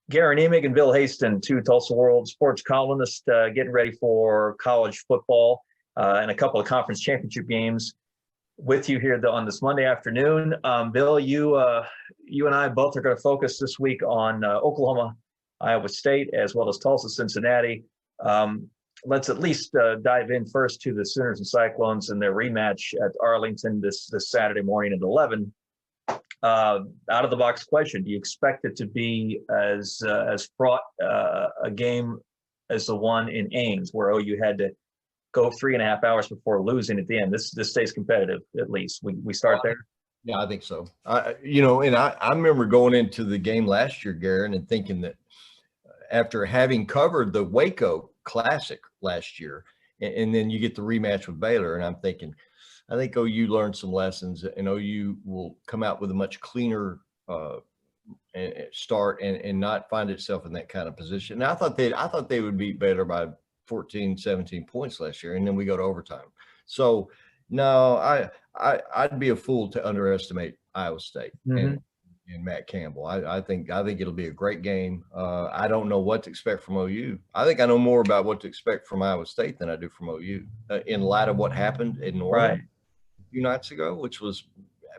Guerin, Emig, and Bill Haisten, two Tulsa World sports columnists, getting ready for college football and a couple of conference championship games with you here on this Monday afternoon. Bill, you and I both are going to focus this week on Oklahoma, Iowa State, as well as Tulsa, Cincinnati. Let's at least dive in first to the Sooners and Cyclones and their rematch at Arlington this Saturday morning at 11. Out of the box question: do you expect it to be as fraught a game as the one in Ames, where OU had to go 3.5 hours before losing at the end? This stays competitive, at least. We start there. Yeah, I think so. I remember going into the game last year, Guerin, and thinking that after having covered the Waco Classic last year, and then you get the rematch with Baylor, and I'm thinking, I think OU learned some lessons, and OU will come out with a much cleaner start and not find itself in that kind of position. And I thought they would beat Baylor by 14, 17 points last year, and then we go to overtime. So no, I'd be a fool to underestimate Iowa State and Matt Campbell. I think it'll be a great game. I don't know what to expect from OU. I think I know more about what to expect from Iowa State than I do from OU in light of what happened in Norman a few nights ago, which was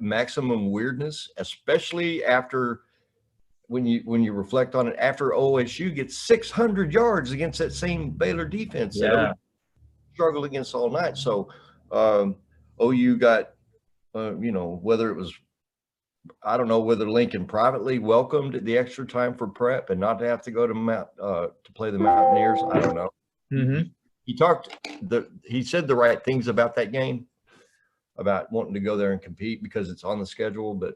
maximum weirdness, especially after when you reflect on it, after OSU gets 600 yards against that same Baylor defense that OU struggled against all night. So OU got, whether it was, I don't know whether Lincoln privately welcomed the extra time for prep and not to have to go to play the Mountaineers. I don't know. He said the right things about that game, about wanting to go there and compete because it's on the schedule, but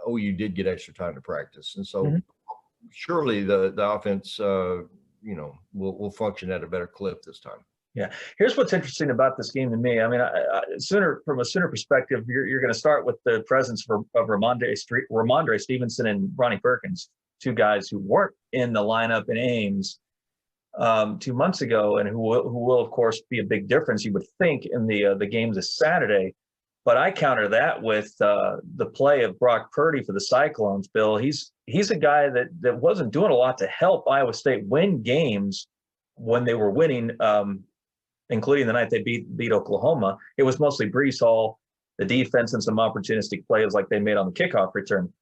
OU did get extra time to practice. And so surely the offense, will function at a better clip this time. Yeah. Here's what's interesting about this game to me. I mean, from a Sooner perspective, you're going to start with the presence of Ramondre Stevenson and Ronnie Perkins, two guys who weren't in the lineup in Ames 2 months ago, and who will of course be a big difference, you would think, in the game this Saturday. But I counter that with the play of Brock Purdy for the Cyclones. Bill, he's a guy that wasn't doing a lot to help Iowa State win games when they were winning, including the night they beat Oklahoma. It was mostly Breece Hall, the defense, and some opportunistic plays like they made on the kickoff return.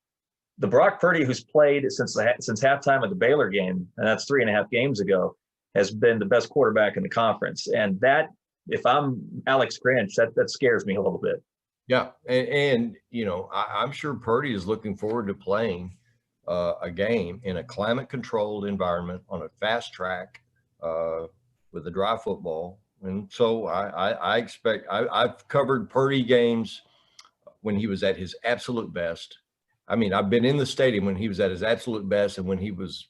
The Brock Purdy who's played since halftime of the Baylor game, and that's 3.5 games ago, has been the best quarterback in the conference. And that, if I'm Alex Grinch, that scares me a little bit. Yeah, and I'm sure Purdy is looking forward to playing a game in a climate-controlled environment on a fast track with a dry football. And so I expect I've covered Purdy games when he was at his absolute best. I mean, I've been in the stadium when he was at his absolute best and when he was,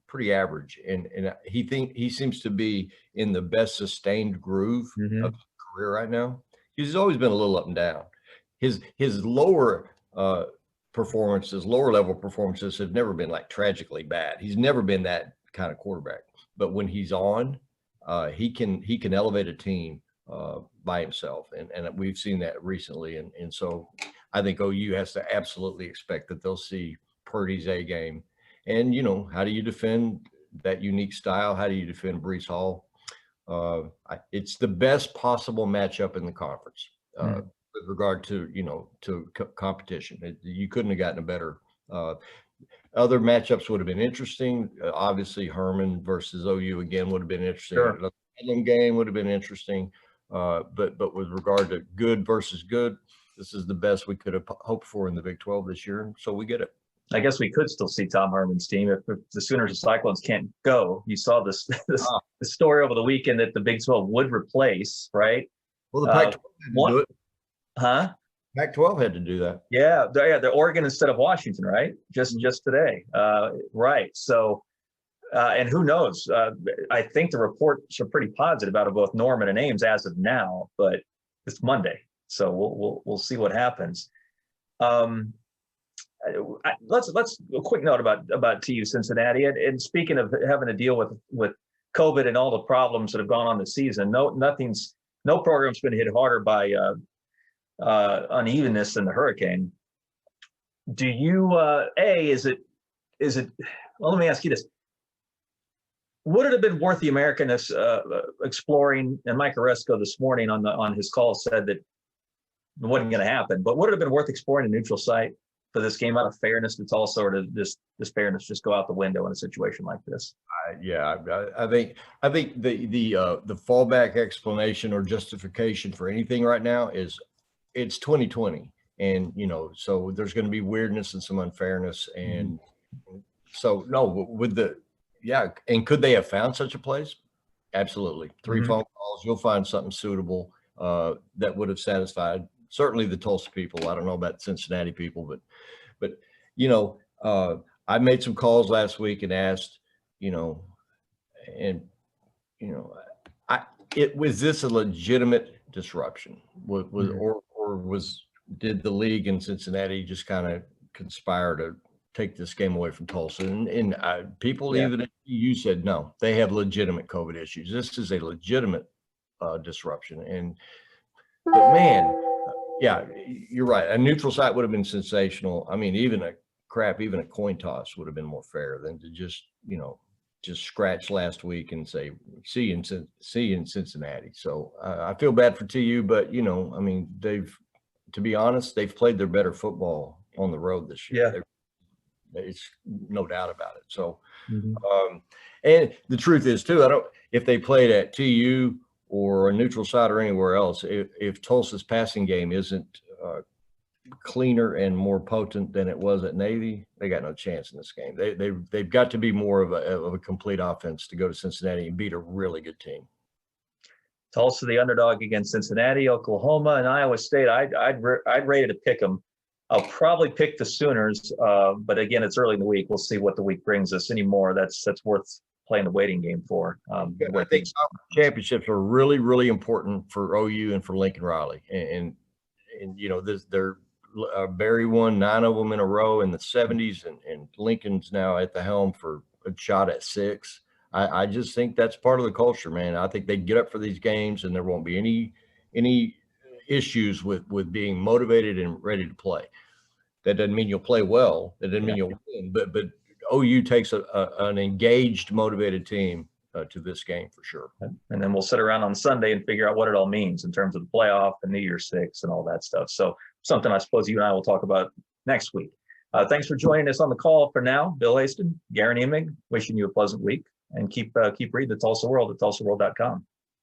pretty average. And he seems to be in the best sustained groove of his career right now. He's always been a little up and down. His lower performances, lower level performances have never been like tragically bad. He's never been that kind of quarterback. But when he's on, he can elevate a team by himself, and we've seen that recently. And so I think OU has to absolutely expect that they'll see Purdy's A game. And how do you defend that unique style? How do you defend Breece Hall? It's the best possible matchup in the conference with regard to competition. You couldn't have gotten a better. Other matchups would have been interesting. Obviously, Herman versus OU again would have been interesting. Sure. The Bedlam game would have been interesting. But with regard to good versus good, this is the best we could have hoped for in the Big 12 this year. So we get it. I guess we could still see Tom Herman's team if the Sooners and Cyclones can't go. You saw this story over the weekend that the Big 12 would replace, right? Well, the Pac-12 had to do it. Huh? Pac-12 had to do that. Yeah, the Oregon instead of Washington, right? Just today, right? So, and who knows? I think the reports are pretty positive out of both Norman and Ames as of now, but it's Monday, so we'll see what happens. Let's a quick note about TU Cincinnati, and speaking of having to deal with COVID and all the problems that have gone on this season, no program's been hit harder by unevenness than the Hurricane. Do you is it is it? Well, let me ask you this: would it have been worth the American exploring? And Mike Oresco this morning on his call said that it wasn't going to happen. But would it have been worth exploring a neutral site for this game out of fairness to Tulsa, or to this fairness just go out the window in a situation like this? Yeah, I think the fallback explanation or justification for anything right now is it's 2020, and so there's going to be weirdness and some unfairness, and so no, with the and could they have found such a place? Absolutely. 3 phone calls, you'll find something suitable that would have satisfied certainly the Tulsa people. I don't know about Cincinnati people, but I made some calls last week and asked, was this a legitimate disruption? Did the league in Cincinnati just kind of conspire to take this game away from Tulsa? And people, even you said no, they have legitimate COVID issues. This is a legitimate disruption. But man, yeah, you're right. A neutral site would have been sensational. I mean, even a coin toss would have been more fair than to just scratch last week and say, see you in Cincinnati. So I feel bad for TU, but I mean, to be honest, they've played their better football on the road this year. Yeah. It's no doubt about it. So, and the truth is too, if they played at TU or a neutral site or anywhere else, if Tulsa's passing game isn't cleaner and more potent than it was at Navy, they got no chance in this game. They've got to be more of a complete offense to go to Cincinnati and beat a really good team. Tulsa, the underdog against Cincinnati, Oklahoma, and Iowa State. I'd rate it a pick 'em. I'll probably pick the Sooners, but again, it's early in the week. We'll see what the week brings us. Any more that's worth playing a waiting game for. I think championships are really, really important for OU and for Lincoln Riley, and they're Barry won 9 of them in a row in the 70s, and Lincoln's now at the helm for a shot at 6. I just think that's part of the culture, man. I think they get up for these games, and there won't be any issues with being motivated and ready to play. That doesn't mean you'll play well. That doesn't mean you'll win. But OU takes an engaged, motivated team to this game for sure. And then we'll sit around on Sunday and figure out what it all means in terms of the playoff, the New Year's Six, and all that stuff. So something I suppose you and I will talk about next week. Thanks for joining us on the call for now. Bill Haisten, Guerin Emig, wishing you a pleasant week, and keep reading the Tulsa World at tulsaworld.com.